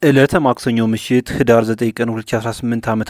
ዕለተ ማክሰኞ ምሽት ህዳር 9 ቀን 2018 ዓ.ም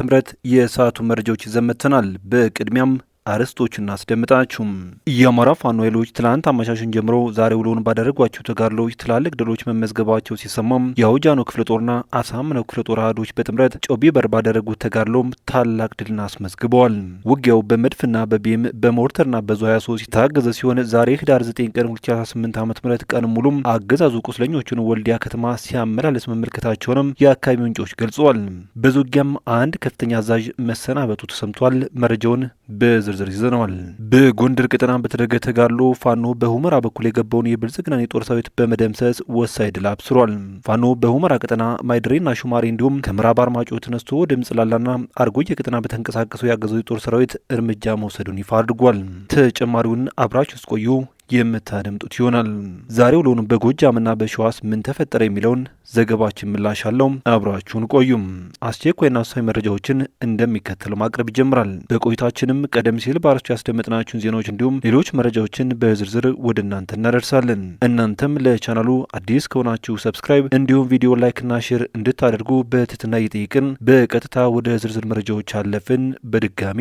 የሰዓቱ መረጃዎች ይዘን መጥተናል። በቅድሚያም አርዕስቶቹን አስደምጣችሁም የአማራ ፋኖ ኃይሎች ትላንት አመሻሽን ጀምሮ ዛሬ ውሎውን ባደረጓቸው ተጋድሎች ትላልቅ ድሎች መመዝገባቸው ሲሰማም የአውጃኖ ክፍለ ጦርና አሳምነው ክፍለ ጦር አህዶች በጥምረት ጮቢ በር ባደረጉት ተጋድሎም ታላቅ ድልን አስመዝግበዋል። ውጊያው በመድፍና በቢኤም በሞርተርና በዙ 23 የታገዘ ሲሆን ዛሬ ህዳር 9 ቀን 2018 ዓ.ም ቀን ሙሉም አገዛዙ ቁስለኞቹን ወልዲያ ከተማ ሲያመላለስ መመልከታቸውንም የአካባቢ ምንጮች ገልጸዋል። በዚህ ውጊያም አንድ ከፍተኛ አዛዥ መሰናበቱ ተሰምቷል። መረጃውን በዝርዝር ይዘነዋል። በጎንደር ቀጠና በተደረገ ተጋድሎ ፋኖ በሁመራ በኩል የገባውን የብልጽግናን የጦር ሰራዊት በመደምሰስ ወሳኝ ድል አብስሯል። ፋኖ በሁመራ ቀጠና ማይድሬና ሹማሬ እንዲሁም ከምዕራብ አርማጭሆ ተነስቶ ወደ ምጽላላና አርጎየ ቀጠና በተንቀሳቀሰው ያገዘው የጦር ሰራዊት እርምጃ መውሰዱን ይፋ አድርጓል። ተጨማሪውን አብራችሁ ቆዩ የምታደምጡት ይሆናል። ዛሬ ውሎውን በጎጃምና በሸዋስ ምን ተፈጠረ የሚለውን ዘገባችን ምላሽ አለው። አብራችሁን ቆዩም። አስቸኳይና ወሳኝ መረጃዎችን እንደሚከተለው ማቅረብ ይጀምራል። በቆይታችንም ቀደም ሲል በአርዕስቱ ያስደመጥናችሁን ዜናዎች እንዲሁም ሌሎች መረጃዎችን በዝርዝር ወደ እናንተ እናደርሳለን። እናንተም ለቻናሉ አዲስ ከሆናችሁ ሰብስክራይብ እንዲሁም ቪዲዮ ላይክና ሼር እንድታደርጉ በትህትና እየጠየቅን በቀጥታ ወደ ዝርዝር መረጃዎች አለፍን። በድጋሚ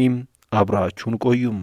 አብራችሁን ቆዩም።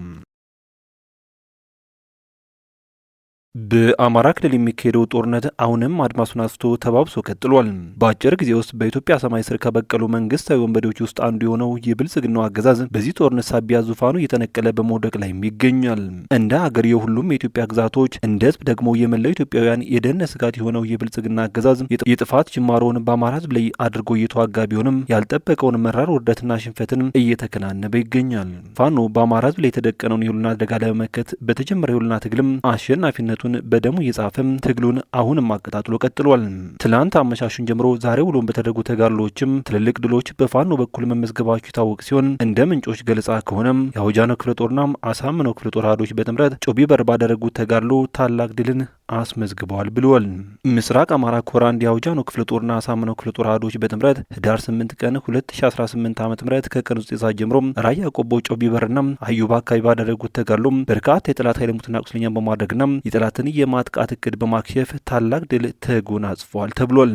በአማራ ክልል የሚካሄደው ጦርነት አሁንም አድማሱን አስፍቶ ተባብሶ ቀጥሏል። በአጭር ጊዜ ውስጥ በኢትዮጵያ ሰማይ ስር ከበቀሉ መንግስታዊ ወንበዴዎች ውስጥ አንዱ የሆነው የብልጽግናው አገዛዝ በዚህ ጦርነት ሳቢያ ዙፋኑ እየተነቀለ በመውደቅ ላይ ይገኛል። እንደ ሀገር የሁሉም የኢትዮጵያ ግዛቶች፣ እንደ ህዝብ ደግሞ የመላው ኢትዮጵያውያን የደህንነት ስጋት የሆነው የብልጽግና አገዛዝ የጥፋት ጅማሮውን በአማራ ህዝብ ላይ አድርጎ እየተዋጋ ቢሆንም ያልጠበቀውን መራር ውርደትና ሽንፈትን እየተከናነበ ይገኛል። ፋኖ በአማራ ህዝብ ላይ የተደቀነውን የሁሉና አደጋ ለመመከት በተጀመረ የሁሉና ትግልም አሸናፊነቱ በደሙ እየጻፈም ትግሉን አሁንም አቀጣጥሎ ቀጥሏል። ትላንት አመሻሹን ጀምሮ ዛሬ ውሎን በተደረጉ ተጋድሎችም ትልልቅ ድሎች በፋኖ በኩል መመዝገባቸው ይታወቅ ሲሆን እንደ ምንጮች ገለጻ ከሆነም የአውጃኖ ክፍለ ጦርና አሳምነው ክፍለ ጦር አህዶች በጥምረት ጮቢ በር ባደረጉት ተጋድሎ ታላቅ ድልን አስመዝግበዋል ብለዋል። ምስራቅ አማራ ኮር አንድ የአውጃኖ ክፍለ ጦርና አሳምነው ክፍለ ጦር አህዶች በጥምረት ህዳር 8 ቀን 2018 ዓ.ም ከቀኑ 9 ሰዓት ጀምሮ ራያ ቆቦ ጮቢ በርና አዩባ አካባቢ ባደረጉት ተጋድሎ በርካታ የጠላት ኃይል ሙትና ቁስለኛን በማድረግና የጠላትን የማጥቃት እቅድ በማክሸፍ ታላቅ ድል ተጎናጽፏል ተብሏል።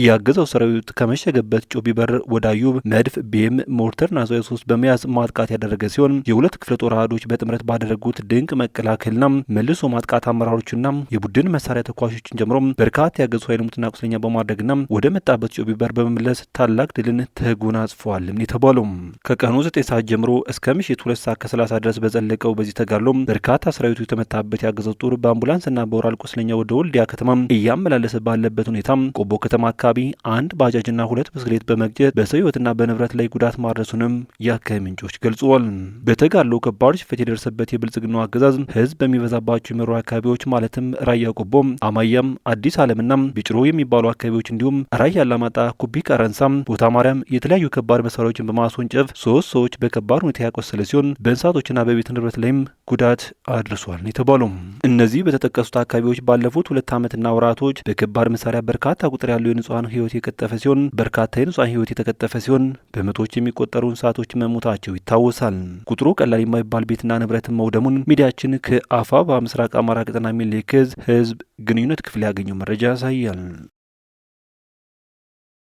ያገዛው ሰራዊት ከመሸገበት ጮቢ በር ወደ አዩብ መድፍ፣ ቤም፣ ሞርተርና ዙ 23 በመያዝ ማጥቃት ያደረገ ሲሆን የሁለት ክፍለ ጦር አህዶች በጥምረት ባደረጉት ድንቅ መከላከልና መልሶ ማጥቃት አመራሮችና የቡድን መሳሪያ ተኳሾችን ጀምሮ በርካታ ያገዙ ኃይል ሙትና ቁስለኛ በማድረግና ወደ መጣበት ጮቢ በር በመመለስ ታላቅ ድልን ተጎናጽፏል የተባለው ከቀኑ 9 ሰዓት ጀምሮ እስከ ምሽት 2 ሰዓት ከ30 ድረስ በዘለቀው በዚህ ተጋድሎ በርካታ ሰራዊቱ የተመታበት ያገዘው ጦር በአምቡላንስና በወራል ቁስለኛ ወደ ወልዲያ ከተማ እያመላለሰ ባለበት ሁኔታ ቆቦ ከተማ አካባቢ አንድ ባጃጅና 2 ብስክሌት በመግጨት በሰው ሕይወትና በንብረት ላይ ጉዳት ማድረሱንም የአካባቢ ምንጮች ገልጸዋል። በተጋድሎ ከባድ ሽንፈት የደረሰበት የብልጽግናው አገዛዝ ህዝብ በሚበዛባቸው የመሩ አካባቢዎች ማለትም ራያ ቆቦ፣ አማያም፣ አዲስ ዓለምና ቢጭሮ የሚባሉ አካባቢዎች እንዲሁም ራያ አላማጣ፣ ኩቢ ቀረንሳ፣ ቦታ ማርያም የተለያዩ ከባድ መሳሪያዎችን በማስወንጨፍ 3 ሰዎች በከባድ ሁኔታ ያቆሰለ ሲሆን በእንስሳቶችና በቤት ንብረት ላይም ጉዳት አድርሷል የተባለው እነዚህ በተጠቀሱት አካባቢዎች ባለፉት 2 ዓመትና ወራቶች በከባድ መሳሪያ በርካታ ቁጥር ያለው የንጹሃን ህይወት የቀጠፈ ሲሆን በርካታ የንጹሃን ህይወት የተቀጠፈ ሲሆን በመቶዎች የሚቆጠሩ እንስሳቶች መሞታቸው ይታወሳል። ቁጥሩ ቀላል የማይባል ቤትና ንብረትን መውደሙን ሚዲያችን ከአፋባ ምስራቅ አማራ ቀጠና ሚሌክዝ ህዝብ ግንኙነት ክፍል ያገኘው መረጃ ያሳያል።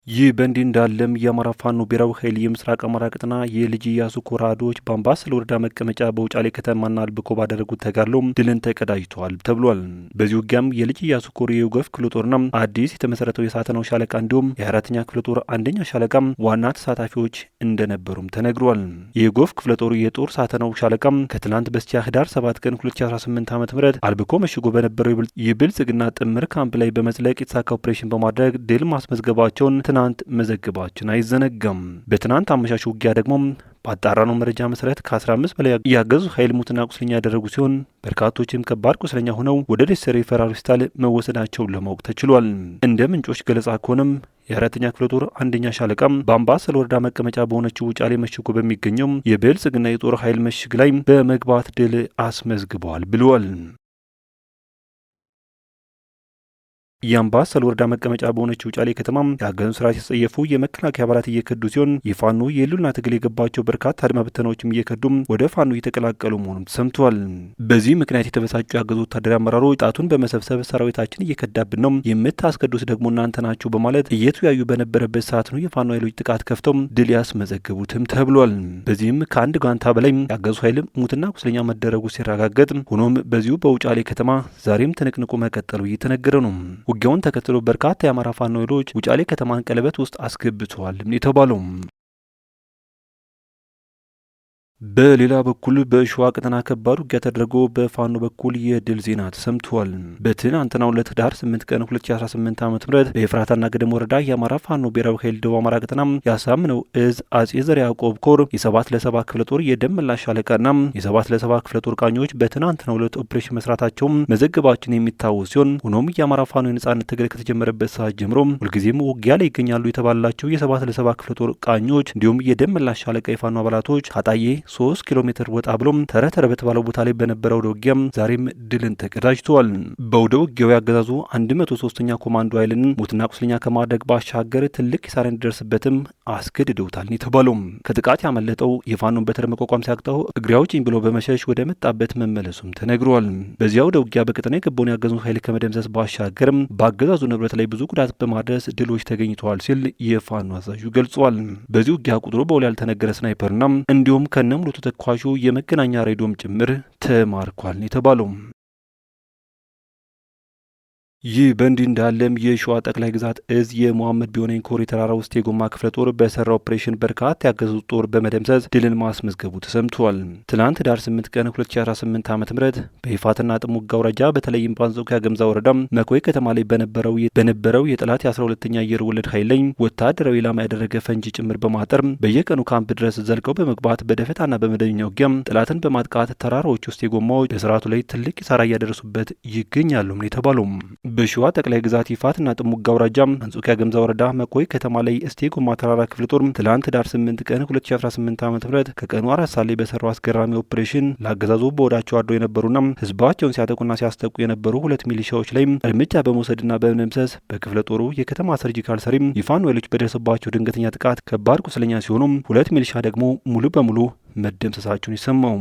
ይህ በእንዲህ እንዳለም የአማራ ፋኖ ብሔራዊ ኃይል የምስራቅ አማራ ቀጠና የልጅ ኢያሱ ኮር አህዶች በአምባሰል ወረዳ መቀመጫ በውጫሌ ከተማና አልብኮ ባደረጉት ተጋድሎ ድልን ተቀዳጅተዋል ተብሏል። በዚህ ውጊያም የልጅ ኢያሱ ኮር የዩገፍ ክፍለ ጦርና አዲስ የተመሰረተው የሳተናው ሻለቃ እንዲሁም የ4ኛ ክፍለ ጦር አንደኛ ሻለቃ ዋና ተሳታፊዎች እንደነበሩም ተነግሯል። የዩገፍ ክፍለ ጦር የጦር ሳተናው ሻለቃ ከትናንት በስቲያ ህዳር 7 ቀን 2018 ዓ.ም አልብኮ መሽጎ በነበረው የብልጽግና ጥምር ካምፕ ላይ በመዝለቅ የተሳካ ኦፕሬሽን በማድረግ ድል ማስመዝገባቸውን ትናንት መዘግባችን አይዘነጋም። በትናንት አመሻሽ ውጊያ ደግሞ ባጣራነው መረጃ መሰረት ከ15 በላይ ያገዙ ኃይል ሙትና ቁስለኛ ያደረጉ ሲሆን በርካቶችም ከባድ ቁስለኛ ሆነው ወደ ደሴ ሪፈራል ሆስፒታል መወሰዳቸውን ለማወቅ ተችሏል። እንደ ምንጮች ገለጻ ከሆነም የ4ኛ ክፍለ ጦር አንደኛ ሻለቃ በአምባሰል ወረዳ መቀመጫ በሆነችው ውጫሌ መሽጎ በሚገኘው የብልጽግና የጦር ኃይል ምሽግ ላይ በመግባት ድል አስመዝግበዋል ብለዋል። የአምባሰል ወረዳ መቀመጫ በሆነችው ውጫሌ ከተማ የአገዛዙን ስርዓት የተጸየፉ የመከላከያ አባላት እየከዱ ሲሆን የፋኖ የህልውና ትግል የገባቸው በርካታ አድማ ብተናዎችም እየከዱ ወደ ፋኖ እየተቀላቀሉ መሆኑም ተሰምቷል። በዚህ ምክንያት የተበሳጩ የአገዛዙ ወታደራዊ አመራሮች ጣቱን በመሰብሰብ ሰራዊታችን እየከዳብን ነው፣ የምታስከዱት ደግሞ እናንተ ናችሁ በማለት እየተወያዩ በነበረበት ሰዓት ነው የፋኖ ኃይሎች ጥቃት ከፍተው ድል ያስመዘገቡትም ተብሏል። በዚህም ከአንድ ጋንታ በላይ የአገዛዙ ኃይል ሙትና ቁስለኛ መደረጉ ሲረጋገጥ፣ ሆኖም በዚሁ በውጫሌ ከተማ ዛሬም ትንቅንቁ መቀጠሉ እየተነገረ ነው። ውጊያውን ተከትሎ በርካታ የአማራ ፋኖ ኃይሎች ውጫሌ ከተማን ቀለበት ውስጥ አስገብተዋል የተባለው። በሌላ በኩል በሸዋ ቀጠና ከባድ ውጊያ ተደርጎ በፋኖ በኩል የድል ዜና ተሰምቷል። በትናንትናው ዕለት ህዳር 8 ቀን 2018 ዓ.ም በኤፍራታና ገደም ወረዳ የአማራ ፋኖ ብሔራዊ ኃይል ደቡብ አማራ ቀጠና ያሳምነው እዝ አጼ ዘርዓ ያዕቆብ ኮር የ7 ክፍለ ጦር የደመላሽ ሻለቃና የ7 ክፍለ ጦር ቃኞች በትናንትናው ዕለት ኦፕሬሽን መስራታቸው መዘገባችን የሚታወስ ሲሆን ሆኖም የአማራ ፋኖ የነጻነት ትግል ከተጀመረበት ሰዓት ጀምሮ ሁልጊዜም ውጊያ ላይ ይገኛሉ የተባላቸው የ7 ክፍለ ጦር ቃኞች እንዲሁም የደመላሽ ሻለቃ የፋኖ አባላቶች ካጣዬ 3 ኪሎ ሜትር ወጣ ብሎም ተረተረ በተባለው ቦታ ላይ በነበረው ውጊያም ዛሬም ድልን ተቀዳጅተዋል። በወደ ውጊያው ያገዛዙ 103ኛ ኮማንዶ ኃይልን ሙትና ቁስለኛ ከማድረግ ባሻገር ትልቅ ኪሳራ እንዲደርስበትም አስገድደውታል የተባለው ከጥቃት ያመለጠው የፋኖን በትር መቋቋም ሲያቅተው እግሬ አውጪኝ ብሎ በመሸሽ ወደ መጣበት መመለሱም ተነግሯል። በዚያው ወደ ውጊያ በቀጠና የገባውን ያገዛዙ ኃይል ከመደምሰስ ባሻገር በአገዛዙ ንብረት ላይ ብዙ ጉዳት በማድረስ ድሎች ተገኝተዋል ሲል የፋኖ አዛዡ ገልጿል። በዚህ ውጊያ ቁጥሩ በውል ያልተነገረ ስናይፐርና እንዲሁም ከነሙሉ ተተኳሹ የመገናኛ ሬዲዮም ጭምር ተማርኳል የተባለው። ይህ በእንዲህ እንዳለም የሸዋ ጠቅላይ ግዛት እዝ የመሐመድ ቢሆነኝ ኮር የተራራ ውስጥ የጎማ ክፍለ ጦር በሰራ ኦፕሬሽን በርካታ ያገዙት ጦር በመደምሰስ ድልን ማስመዝገቡ ተሰምቷል። ትናንት ዳር 8 ቀን 2018 ዓ.ም በይፋትና ጥሙጋ አውራጃ በተለይም በአንጾኪያ ገምዛ ወረዳ መኮይ ከተማ ላይ በነበረው የጠላት የ12ኛ አየር ወለድ ኃይል ላይ ወታደራዊ ኢላማ ያደረገ ፈንጂ ጭምር በማጠር በየቀኑ ካምፕ ድረስ ዘልቀው በመግባት በደፈጣና በመደበኛ ውጊያም ጠላትን በማጥቃት ተራራዎች ውስጥ የጎማዎች በስርዓቱ ላይ ትልቅ ኪሳራ እያደረሱበት ይገኛሉ የተባለው። በሸዋ ጠቅላይ ግዛት ይፋትና ጥሙጋ አውራጃ አንጾኪያ ገምዛ ወረዳ መኮይ ከተማ ላይ እስቴ ጎማ ተራራ ክፍለ ጦር ትላንት ዳር 8 ቀን 2018 ዓ.ም ከቀኑ 4 ሰዓት ላይ በሰራው አስገራሚ ኦፕሬሽን ለአገዛዙ በወዳቸው አድረው የነበሩና ህዝባቸውን ሲያጠቁና ሲያስጠቁ የነበሩ 2 ሚሊሻዎች ላይ እርምጃ በመውሰድና በመደምሰስ በክፍለ ጦሩ የከተማ ሰርጂካል ሰሪም የፋኖ ኃይሎች በደረሰባቸው ድንገተኛ ጥቃት ከባድ ቁስለኛ ሲሆኑ 2 ሚሊሻ ደግሞ ሙሉ በሙሉ መደምሰሳቸውን ይሰማው።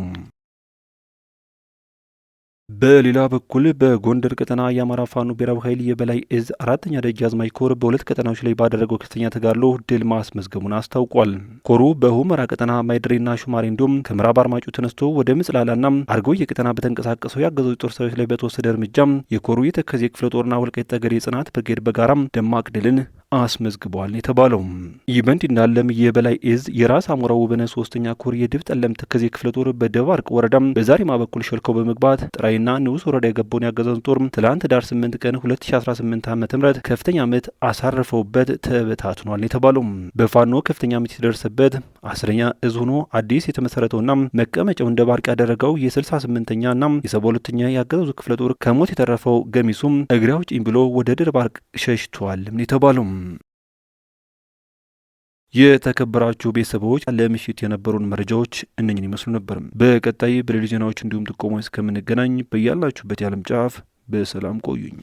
በሌላ በኩል በጎንደር ቀጠና የአማራ ፋኖ ብሔራዊ ኃይል የበላይ እዝ 4ኛ ደጃዝማች ኮር በሁለት ቀጠናዎች ላይ ባደረገው ከፍተኛ ተጋድሎ ድል ማስመዝገቡን አስታውቋል። ኮሩ በሁመራ ቀጠና ማይድሬና ሹማሬ እንዲሁም ከምዕራብ አርማጩ ተነስቶ ወደ ምጽላላና አርጎዬ ቀጠና በተንቀሳቀሰው ያገዛዙ ጦር ሰራዊት ላይ በተወሰደ እርምጃ የኮሩ የተከዜ ክፍለ ጦርና ወልቃይት ጠገዴ የጽናት ብርጌድ በጋራም ደማቅ ድልን አስመዝግቧል የተባለው። ይህ በእንዲህ እንዳለም የበላይ እዝ የራስ አሞራ ውብነ 3ኛ ኮር የድብ ጠለም ተከዜ ክፍለ ጦር በደባርቅ ወረዳ በዛሪማ በኩል ሸልከው በመግባት ጥራይና ንዑስ ወረዳ የገባውን ያገዛዙን ጦር ትላንት ዳር 8 ቀን 2018 ዓ.ም ከፍተኛ ምት አሳርፈውበት ተበታትኗል የተባለው። በፋኖ ከፍተኛ ምት የተደረሰበት 10ኛ እዝ ሆኖ አዲስ የተመሰረተውና መቀመጫውን ደባርቅ ያደረገው የ68ኛና የ72ኛ ያገዛዙ ክፍለ ጦር ከሞት የተረፈው ገሚሱም እግሬ አውጪኝ ብሎ ወደ ደባርቅ ሸሽቷል የተባለው። የተከበራችሁ ቤተሰቦች ለምሽት የነበሩን መረጃዎች እነኝን ይመስሉ ነበር። በቀጣይ በሌሎች ዜናዎች እንዲሁም ጥቆማዎች እስከምንገናኝ በያላችሁበት የዓለም ጫፍ በሰላም ቆዩኝ።